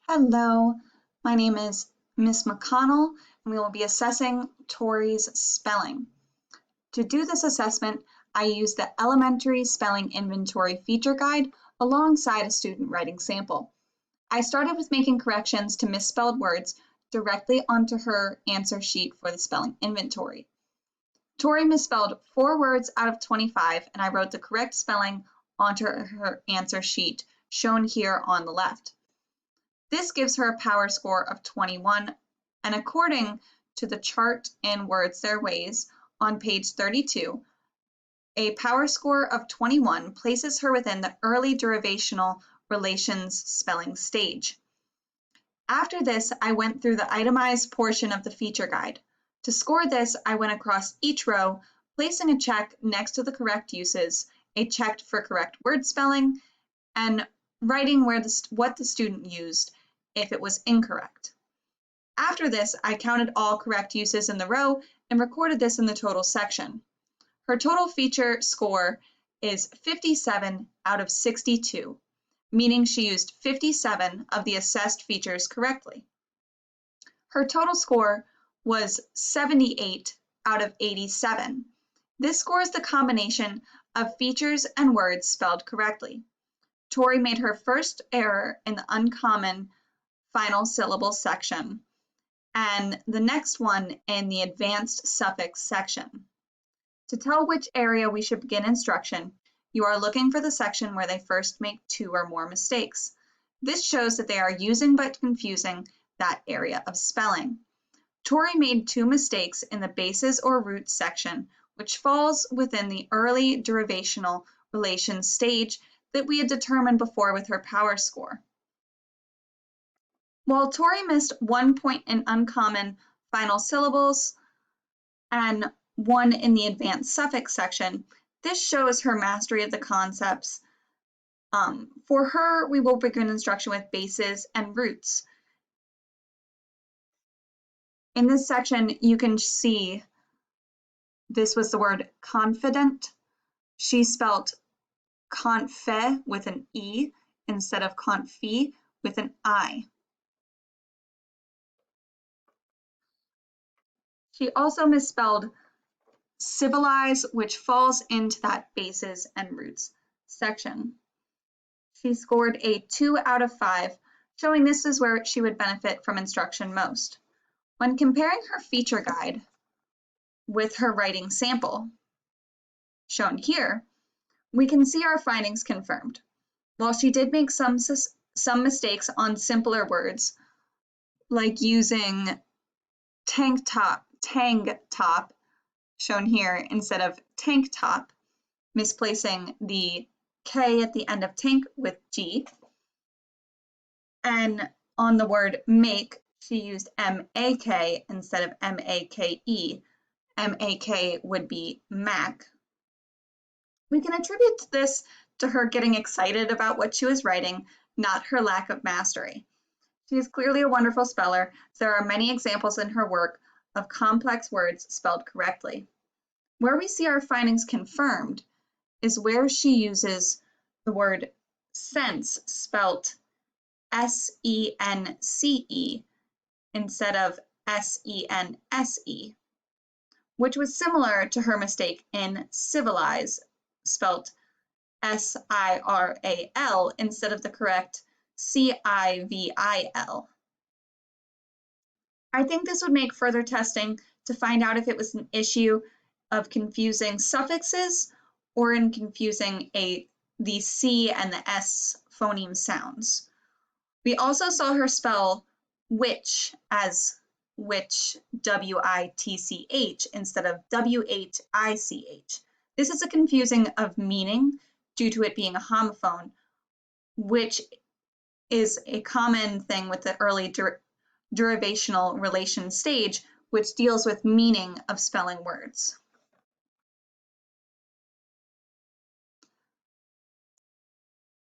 Hello, my name is Miss McConnell, and we will be assessing Torri's spelling. To do this assessment, I used the Elementary Spelling Inventory feature guide alongside a student writing sample. I started with making corrections to misspelled words directly onto her answer sheet for the spelling inventory. Torri misspelled 4 words out of 25, and I wrote the correct spelling onto her answer sheet, shown here on the left. This gives her a power score of 21, and according to the chart in Words Their Ways on page 32, a power score of 21 places her within the early derivational relations spelling stage. After this, I went through the itemized portion of the feature guide. To score this, I went across each row, placing a check next to the correct uses, a check for correct word spelling, and writing what the student used if it was incorrect. After this, I counted all correct uses in the row and recorded this in the total section. Her total feature score is 57 out of 62, meaning she used 57 of the assessed features correctly. Her total score was 78 out of 87. This scores the combination of features and words spelled correctly. Torri made her first error in the uncommon final syllable section, and the next one in the advanced suffix section. To tell which area we should begin instruction, you are looking for the section where they first make 2 or more mistakes. This shows that they are using but confusing that area of spelling. Torri made 2 mistakes in the bases or roots section, which falls within the early derivational relations stage that we had determined before with her power score. While Torri missed 1 point in uncommon final syllables and 1 in the advanced suffix section, this shows her mastery of the concepts. For her, we will begin instruction with bases and roots. In this section, you can see this was the word confident. She spelt confe with an E instead of confi with an I. She also misspelled civilize, which falls into that bases and roots section. She scored a 2 out of 5, showing this is where she would benefit from instruction most. When comparing her feature guide with her writing sample, shown here, we can see our findings confirmed. While she did make some mistakes on simpler words, like using tang top, shown here, instead of tank top, misplacing the K at the end of tank with G. And on the word make, she used M-A-K instead of M-A-K-E. M-A-K would be Mac. We can attribute this to her getting excited about what she was writing, not her lack of mastery. She is clearly a wonderful speller. There are many examples in her work of complex words spelled correctly. Where we see our findings confirmed is where she uses the word sense spelt S-E-N-C-E instead of S-E-N-S-E, which was similar to her mistake in civilize spelt S-I-R-A-L instead of the correct C-I-V-I-L. I think this would make further testing to find out if it was an issue of confusing suffixes or in confusing the C and the S phoneme sounds. We also saw her spell which as which, W-I-T-C-H, instead of W-H-I-C-H. This is a confusing of meaning due to it being a homophone, which is a common thing with the early derivational relation stage, which deals with meaning of spelling words.